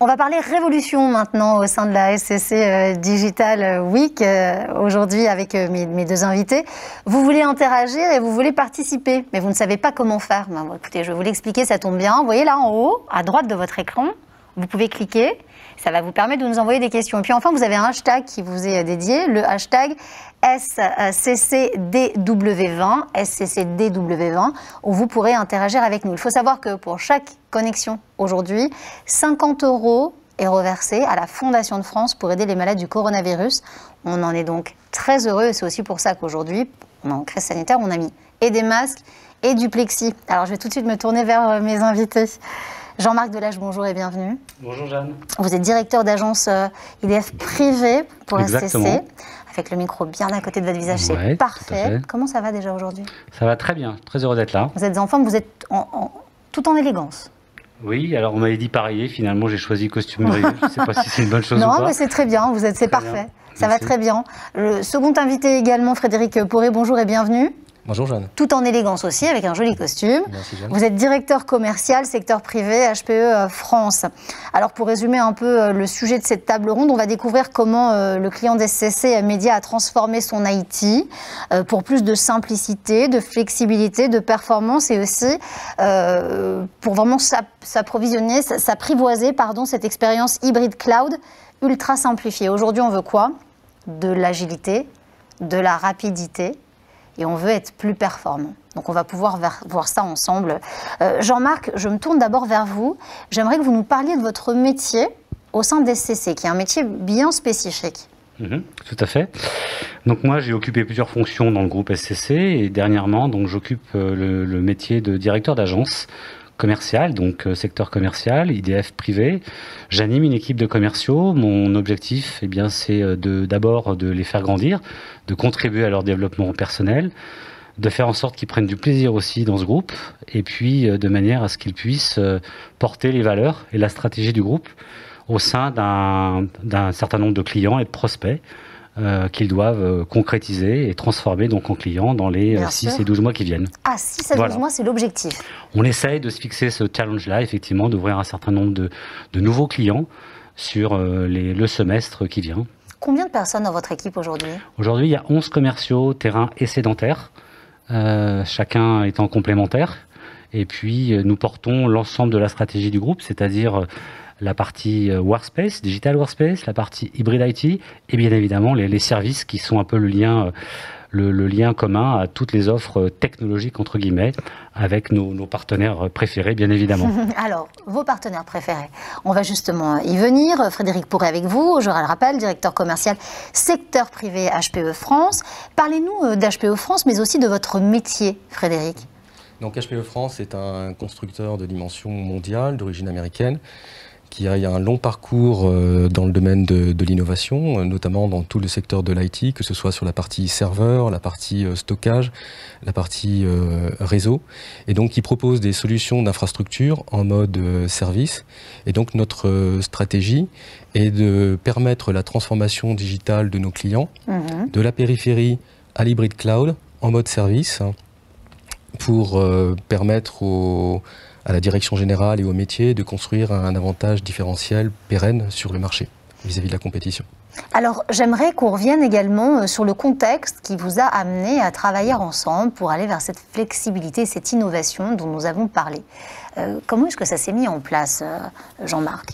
On va parler révolution maintenant au sein de la SCC Digital Week, aujourd'hui avec mes deux invités. Vous voulez interagir et vous voulez participer, mais vous ne savez pas comment faire. Ben, écoutez, je vais vous l'expliquer, ça tombe bien. Vous voyez là en haut, à droite de votre écran, vous pouvez cliquer. Ça va vous permettre de nous envoyer des questions. Et puis enfin, vous avez un hashtag qui vous est dédié, le hashtag SCCDW20, SCCDW20, où vous pourrez interagir avec nous. Il faut savoir que pour chaque connexion aujourd'hui, 50 € est reversé à la Fondation de France pour aider les malades du coronavirus. On en est donc très heureux et c'est aussi pour ça qu'aujourd'hui, en crise sanitaire, on a mis et des masques et du plexi. Alors je vais tout de suite me tourner vers mes invités. Jean-Marc Delage, bonjour et bienvenue. Bonjour Jeanne. Vous êtes directeur d'agence IDF privée pour Exactement. SCC. Avec le micro bien à côté de votre visage, Ouais, c'est parfait. Comment ça va déjà aujourd'hui? Ça va très bien, très heureux d'être là. Vous êtes en forme, vous êtes tout en élégance. Oui, alors on m'avait dit pareil, finalement j'ai choisi costume rayé. Je ne sais pas si c'est une bonne chose ou pas. Non, mais c'est très bien, c'est parfait. Bien. Ça va très bien. Le second invité également, Frédéric Poré, bonjour et bienvenue. Bonjour Jeanne. Tout en élégance aussi, avec un joli costume. Merci Jeanne. Vous êtes directeur commercial, secteur privé, HPE France. Alors pour résumer un peu le sujet de cette table ronde, on va découvrir comment le client d'SCC Média a transformé son IT pour plus de simplicité, de flexibilité, de performance et aussi pour vraiment s'apprivoiser cette expérience hybride cloud ultra simplifiée. Aujourd'hui, on veut quoi? De l'agilité, de la rapidité. Et on veut être plus performant. Donc on va pouvoir voir ça ensemble. Jean-Marc, je me tourne d'abord vers vous. J'aimerais que vous nous parliez de votre métier au sein d'SCC, qui est un métier bien spécifique. Tout à fait. Donc moi j'ai occupé plusieurs fonctions dans le groupe SCC et dernièrement j'occupe le métier de directeur d'agence commercial, donc secteur commercial, IDF privé. J'anime une équipe de commerciaux. Mon objectif, c'est d'abord de les faire grandir, de contribuer à leur développement personnel, de faire en sorte qu'ils prennent du plaisir aussi dans ce groupe, et puis de manière à ce qu'ils puissent porter les valeurs et la stratégie du groupe au sein d'un certain nombre de clients et de prospects qu'ils doivent concrétiser et transformer donc en clients dans les 6 et 12 mois qui viennent. Ah, 6 à 12 mois, c'est l'objectif. On essaye de se fixer ce challenge-là, effectivement, d'ouvrir un certain nombre de nouveaux clients sur le semestre qui vient. Combien de personnes dans votre équipe aujourd'hui? Aujourd'hui, il y a 11 commerciaux, terrain et sédentaires, chacun étant complémentaire. Et puis, nous portons l'ensemble de la stratégie du groupe, c'est-à-dire la partie workspace, digital workspace, la partie hybrid IT et bien évidemment les services qui sont un peu le lien commun à toutes les offres technologiques entre guillemets avec nos partenaires préférés bien évidemment. Alors, vos partenaires préférés, on va justement y venir. Frédéric Poré avec vous, je le rappelle, directeur commercial secteur privé HPE France. Parlez-nous d'HPE France mais aussi de votre métier, Frédéric. Donc HPE France est un constructeur de dimension mondiale d'origine américaine qui a un long parcours dans le domaine de l'innovation, notamment dans tout le secteur de l'IT, que ce soit sur la partie serveur, la partie stockage, la partie réseau, et donc qui propose des solutions d'infrastructure en mode service. Et donc notre stratégie est de permettre la transformation digitale de nos clients, de la périphérie à l'hybrid cloud en mode service, pour permettre à la direction générale et au métier de construire un avantage différentiel pérenne sur le marché vis-à-vis de la compétition. Alors j'aimerais qu'on revienne également sur le contexte qui vous a amené à travailler ensemble pour aller vers cette flexibilité, cette innovation dont nous avons parlé. Comment est-ce que ça s'est mis en place, Jean-Marc ?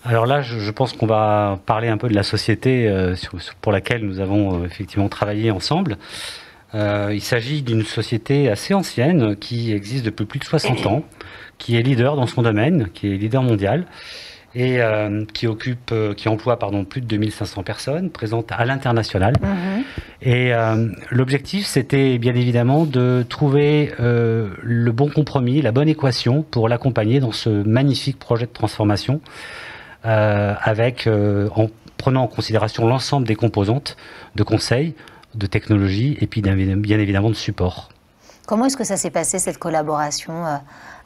Alors là, je pense qu'on va parler un peu de la société pour laquelle nous avons effectivement travaillé ensemble. Il s'agit d'une société assez ancienne qui existe depuis plus de 60 ans, qui est leader dans son domaine, qui est leader mondial et qui emploie plus de 2500 personnes présentes à l'international. Et l'objectif, c'était bien évidemment de trouver le bon compromis, la bonne équation pour l'accompagner dans ce magnifique projet de transformation en prenant en considération l'ensemble des composantes de conseil, de technologie et puis bien évidemment de support. Comment est-ce que ça s'est passé, cette collaboration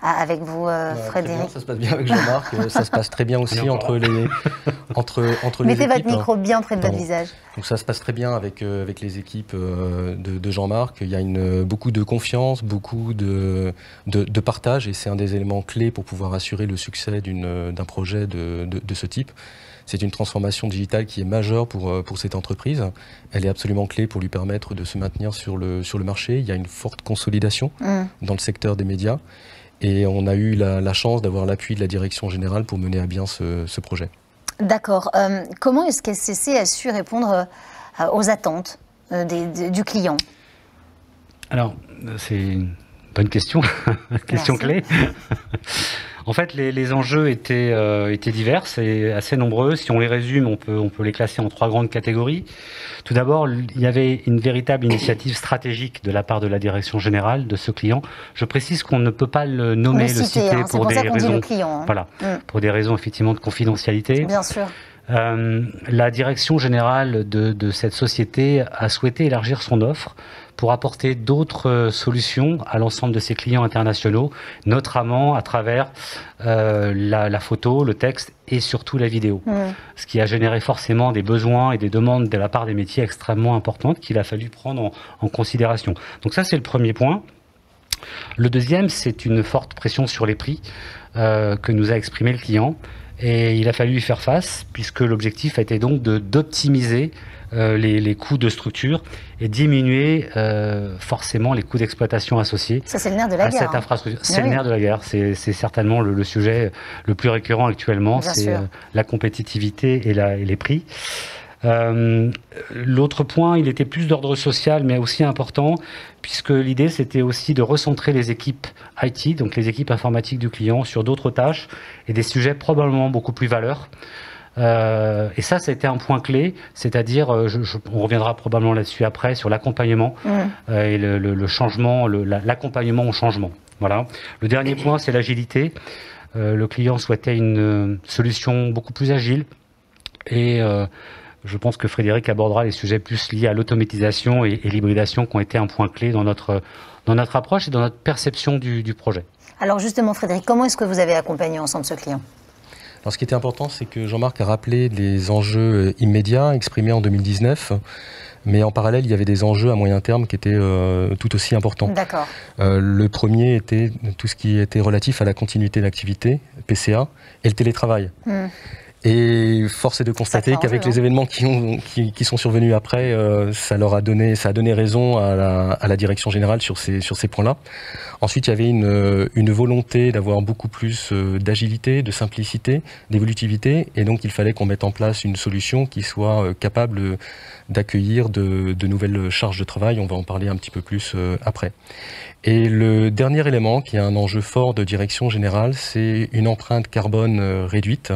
avec vous, Frédéric? Bien, ça se passe bien avec Jean-Marc, ça se passe très bien aussi entre les Mettez équipes. votre micro bien près de votre visage. Donc ça se passe très bien avec les équipes de Jean-Marc. Il y a beaucoup de confiance, beaucoup de partage, et c'est un des éléments clés pour pouvoir assurer le succès d'un projet de ce type. C'est une transformation digitale qui est majeure pour cette entreprise. Elle est absolument clé pour lui permettre de se maintenir sur le marché. Il y a une forte consolidation dans le secteur des médias. Et on a eu la chance d'avoir l'appui de la direction générale pour mener à bien ce projet. D'accord. Comment est-ce qu'SCC a su répondre aux attentes du client? Alors, c'est une bonne question, question clé. En fait, les enjeux étaient divers et assez nombreux. Si on les résume, on peut les classer en 3 grandes catégories. Tout d'abord, il y avait une véritable initiative stratégique de la part de la direction générale de ce client. Je précise qu'on ne peut pas le nommer, le citer pour des raisons, voilà, pour des raisons effectivement de confidentialité. Bien sûr. La direction générale de cette société a souhaité élargir son offre pour apporter d'autres solutions à l'ensemble de ses clients internationaux, notamment à travers la photo, le texte et surtout la vidéo. Ce qui a généré forcément des besoins et des demandes de la part des métiers extrêmement importantes qu'il a fallu prendre en considération. Donc ça, c'est le premier point. Le deuxième, c'est une forte pression sur les prix que nous a exprimé le client. Et il a fallu y faire face, puisque l'objectif a été donc d'optimiser les coûts de structure et diminuer forcément les coûts d'exploitation associés. Ça, c'est le nerf de la guerre. Cette infrastructure. C'est le nerf de la guerre. C'est certainement le sujet le plus récurrent actuellement. C'est la compétitivité et les prix. L'autre point, il était plus d'ordre social, mais aussi important, puisque l'idée, c'était aussi de recentrer les équipes IT, donc les équipes informatiques du client, sur d'autres tâches et des sujets probablement beaucoup plus valeurs. Et ça a été un point clé, c'est-à-dire, on reviendra probablement là-dessus après, sur l'accompagnement et le changement, l'accompagnement au changement. Voilà. Le dernier point, c'est l'agilité. Le client souhaitait une solution beaucoup plus agile et je pense que Frédéric abordera les sujets plus liés à l'automatisation et l'hybridation qui ont été un point clé dans notre approche et dans notre perception du projet. Alors justement, Frédéric, comment est-ce que vous avez accompagné ensemble ce client? Alors ce qui était important, c'est que Jean-Marc a rappelé les enjeux immédiats exprimés en 2019, mais en parallèle, il y avait des enjeux à moyen terme qui étaient tout aussi importants. D'accord. Le premier était tout ce qui était relatif à la continuité d'activité, PCA, et le télétravail. Et force est de constater qu'avec les événements qui sont survenus après, ça a donné raison à la direction générale sur ces points-là. Ensuite, il y avait une volonté d'avoir beaucoup plus d'agilité, de simplicité, d'évolutivité, et donc il fallait qu'on mette en place une solution qui soit capable d'accueillir de nouvelles charges de travail. On va en parler un petit peu plus après. Et le dernier élément, qui est un enjeu fort de direction générale, c'est une empreinte carbone réduite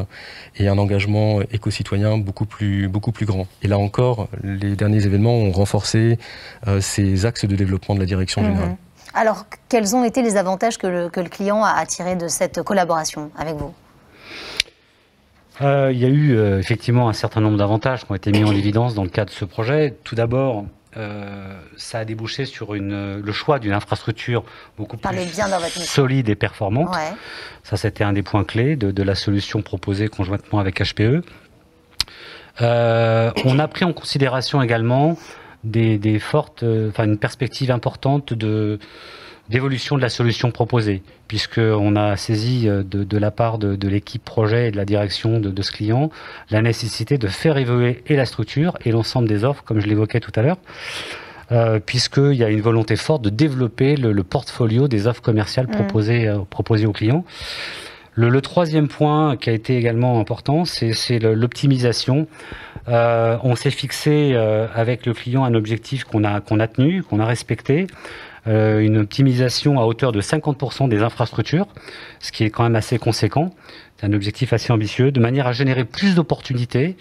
et un engagement éco-citoyen beaucoup plus grand. Et là encore, les derniers événements ont renforcé ces axes de développement de la direction générale. Alors, quels ont été les avantages que le client a tirés de cette collaboration avec vous? Il y a eu effectivement un certain nombre d'avantages qui ont été mis en évidence dans le cadre de ce projet. Tout d'abord, ça a débouché sur le choix d'une infrastructure beaucoup plus solide et performante. Ouais. Ça, c'était un des points clés de la solution proposée conjointement avec HPE. On a pris en considération également une perspective importante d'évolution de la solution proposée, puisqu'on a saisi de la part de l'équipe projet et de la direction de ce client la nécessité de faire évoluer et la structure et l'ensemble des offres, comme je l'évoquais tout à l'heure, puisqu'il y a une volonté forte de développer le portfolio des offres commerciales proposées aux clients. Le troisième point qui a été également important, c'est l'optimisation. On s'est fixé avec le client un objectif qu'on a tenu, qu'on a respecté, une optimisation à hauteur de 50% des infrastructures, ce qui est quand même assez conséquent. C'est un objectif assez ambitieux, de manière à générer plus d'opportunités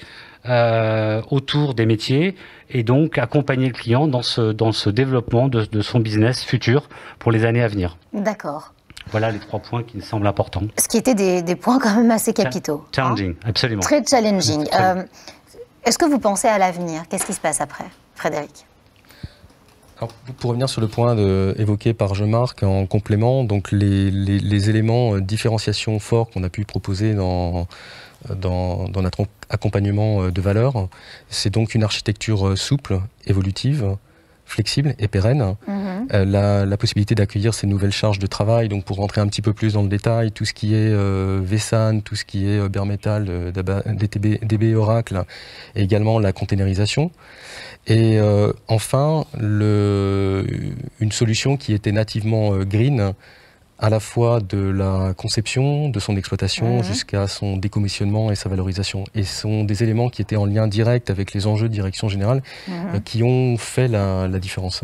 autour des métiers et donc accompagner le client dans ce développement de son business futur pour les années à venir. D'accord. Voilà les 3 points qui me semblent importants. Ce qui étaient des points quand même assez capitaux. Challenging, absolument. Très challenging. Est-ce que vous pensez à l'avenir? Qu'est-ce qui se passe après, Frédéric? Alors, pour revenir sur le point évoqué par Jean-Marc en complément, donc les éléments de différenciation forts qu'on a pu proposer dans notre accompagnement de valeur, c'est donc une architecture souple, évolutive, flexible et pérenne. La possibilité d'accueillir ces nouvelles charges de travail, donc pour rentrer un petit peu plus dans le détail, tout ce qui est vSAN, tout ce qui est bare metal, DB Oracle, et également la containerisation. Et enfin, une solution qui était nativement green, à la fois de la conception, de son exploitation, jusqu'à son décommissionnement et sa valorisation. Et ce sont des éléments qui étaient en lien direct avec les enjeux de direction générale qui ont fait la différence.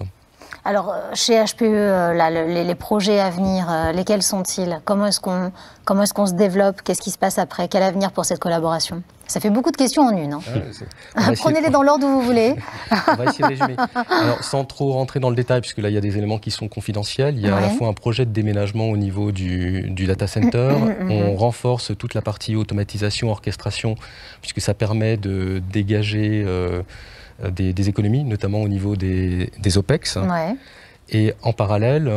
Alors, chez HPE, les projets à venir, lesquels sont-ils? Comment est-ce qu'on se développe? Qu'est-ce qui se passe après? Quel avenir pour cette collaboration? Ça fait beaucoup de questions en une. Prenez-les dans l'ordre où vous voulez. On va essayer de résumer. Alors, sans trop rentrer dans le détail, puisque là, il y a des éléments qui sont confidentiels. Il y a à la fois un projet de déménagement au niveau du data center. On renforce toute la partie automatisation, orchestration, puisque ça permet de dégager des économies, notamment au niveau des OPEX. Et en parallèle,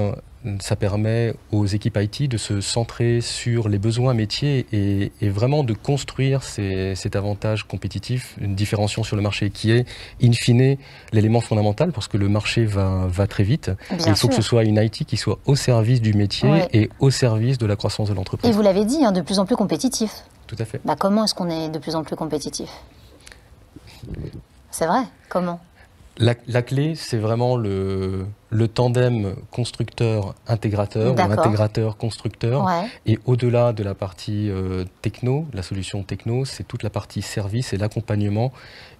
ça permet aux équipes IT de se centrer sur les besoins métiers et vraiment de construire cet avantage compétitif, une différenciation sur le marché qui est, in fine, l'élément fondamental parce que le marché va très vite. Il faut que ce soit une IT qui soit au service du métier et au service de la croissance de l'entreprise. Et vous l'avez dit, de plus en plus compétitif. Tout à fait. Comment est-ce qu'on est de plus en plus compétitif? C'est vrai, comment? La clé, c'est vraiment le tandem constructeur-intégrateur ou intégrateur-constructeur. Et au-delà de la partie techno, la solution techno, c'est toute la partie service et l'accompagnement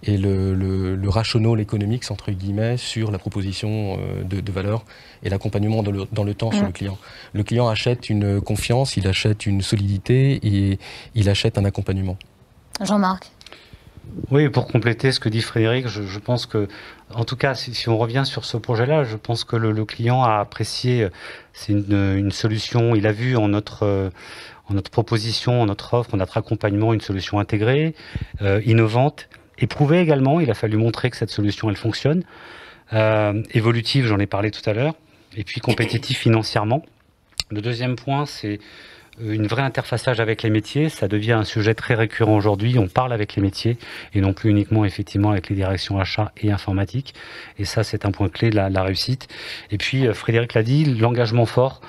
et le rational economics, entre guillemets, sur la proposition de valeur et l'accompagnement dans le temps sur le client. Le client achète une confiance, il achète une solidité et il achète un accompagnement. Jean-Marc? Oui, pour compléter ce que dit Frédéric, je pense que, en tout cas, si on revient sur ce projet-là, je pense que le client a apprécié, c'est une solution, il a vu en notre proposition, en notre offre, en notre accompagnement, une solution intégrée, innovante, éprouvée également, il a fallu montrer que cette solution, elle fonctionne, évolutive, j'en ai parlé tout à l'heure, et puis compétitive financièrement. Le deuxième point, c'est une vraie interfaçage avec les métiers, ça devient un sujet très récurrent aujourd'hui. On parle avec les métiers et non plus uniquement effectivement avec les directions achats et informatique. Et ça, c'est un point clé de la réussite. Et puis, Frédéric l'a dit, l'engagement fort.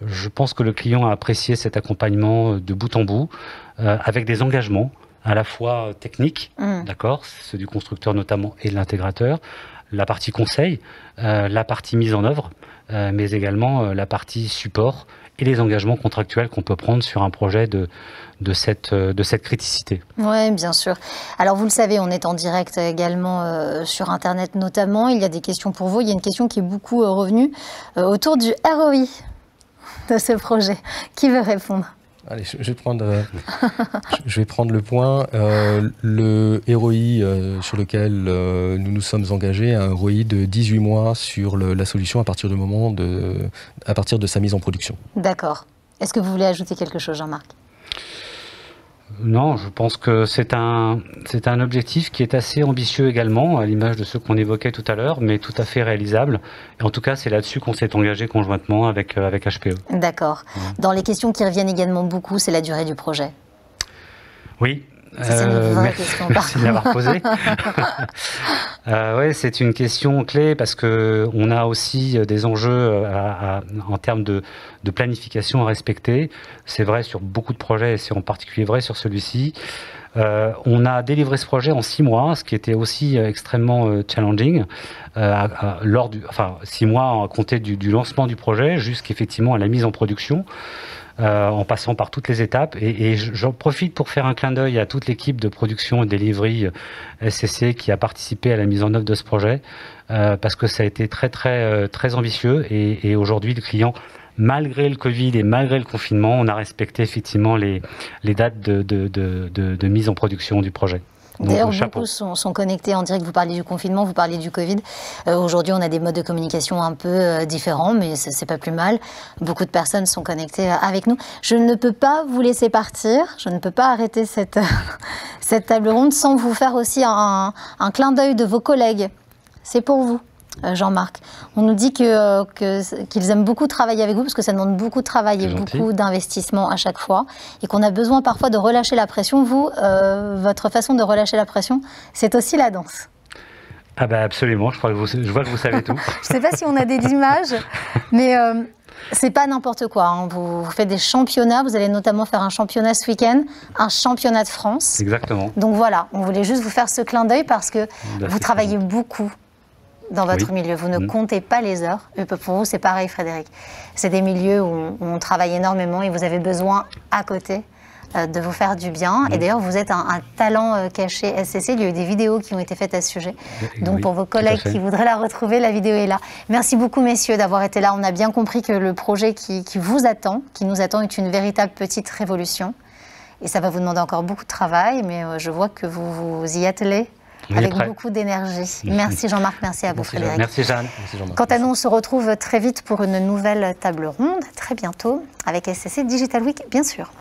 Je pense que le client a apprécié cet accompagnement de bout en bout, avec des engagements à la fois techniques, d'accord, ceux du constructeur notamment et de l'intégrateur, la partie conseil, la partie mise en œuvre, mais également la partie support et les engagements contractuels qu'on peut prendre sur un projet de cette criticité. Oui, bien sûr. Alors vous le savez, on est en direct également sur Internet notamment. Il y a des questions pour vous. Il y a une question qui est beaucoup revenue autour du ROI de ce projet. Qui veut répondre ? Allez, je vais prendre le point. Le ROI sur lequel nous nous sommes engagés, un ROI de 18 mois sur la solution à partir de sa mise en production. D'accord. Est-ce que vous voulez ajouter quelque chose, Jean-Marc ? Non, je pense que c'est un objectif qui est assez ambitieux également, à l'image de ceux qu'on évoquait tout à l'heure, mais tout à fait réalisable. Et en tout cas, c'est là-dessus qu'on s'est engagé conjointement avec HPE. D'accord. Dans les questions qui reviennent également beaucoup, c'est la durée du projet. Oui. C'est une vraie question. Merci de l'avoir posée. Oui, c'est une question clé parce qu'on a aussi des enjeux en termes de planification à respecter. C'est vrai sur beaucoup de projets et c'est en particulier vrai sur celui-ci. On a délivré ce projet en 6 mois, ce qui était aussi extrêmement challenging, 6 mois à compter du lancement du projet jusqu'effectivement à la mise en production. En passant par toutes les étapes. Et j'en profite pour faire un clin d'œil à toute l'équipe de production et delivery SCC qui a participé à la mise en œuvre de ce projet, parce que ça a été très ambitieux. Et aujourd'hui, le client, malgré le Covid et malgré le confinement, on a respecté effectivement les dates de mise en production du projet. D'ailleurs, beaucoup sont connectés en direct. Vous parliez du confinement, vous parliez du Covid. Aujourd'hui, on a des modes de communication un peu différents, mais c'est pas plus mal. Beaucoup de personnes sont connectées avec nous. Je ne peux pas vous laisser partir. Je ne peux pas arrêter cette table ronde sans vous faire aussi un clin d'œil de vos collègues. C'est pour vous. Jean-Marc. On nous dit qu'ils aiment beaucoup travailler avec vous parce que ça demande beaucoup de travail et beaucoup d'investissement à chaque fois et qu'on a besoin parfois de relâcher la pression. Vous, votre façon de relâcher la pression, c'est aussi la danse. Ah bah absolument, je vois que vous savez tout. Je ne sais pas si on a des images, mais c'est pas n'importe quoi. Hein. Vous faites des championnats, vous allez notamment faire un championnat ce week-end, un championnat de France. Exactement. Donc voilà, on voulait juste vous faire ce clin d'œil parce que vous travaillez beaucoup dans votre milieu. Vous ne comptez pas les heures. Et pour vous, c'est pareil, Frédéric. C'est des milieux où on travaille énormément et vous avez besoin, à côté, de vous faire du bien. Et d'ailleurs, vous êtes un talent caché SCC. Il y a eu des vidéos qui ont été faites à ce sujet. Donc, pour vos collègues qui voudraient la retrouver, la vidéo est là. Merci beaucoup, messieurs, d'avoir été là. On a bien compris que le projet qui vous attend, qui nous attend, est une véritable petite révolution. Et ça va vous demander encore beaucoup de travail, mais je vois que vous vous y attelez avec beaucoup d'énergie. Merci Jean-Marc, merci à vous Frédéric. Merci Jeanne. Merci Jean-Marc. Quant à nous, on se retrouve très vite pour une nouvelle table ronde, très bientôt, avec SCC Digital Week, bien sûr.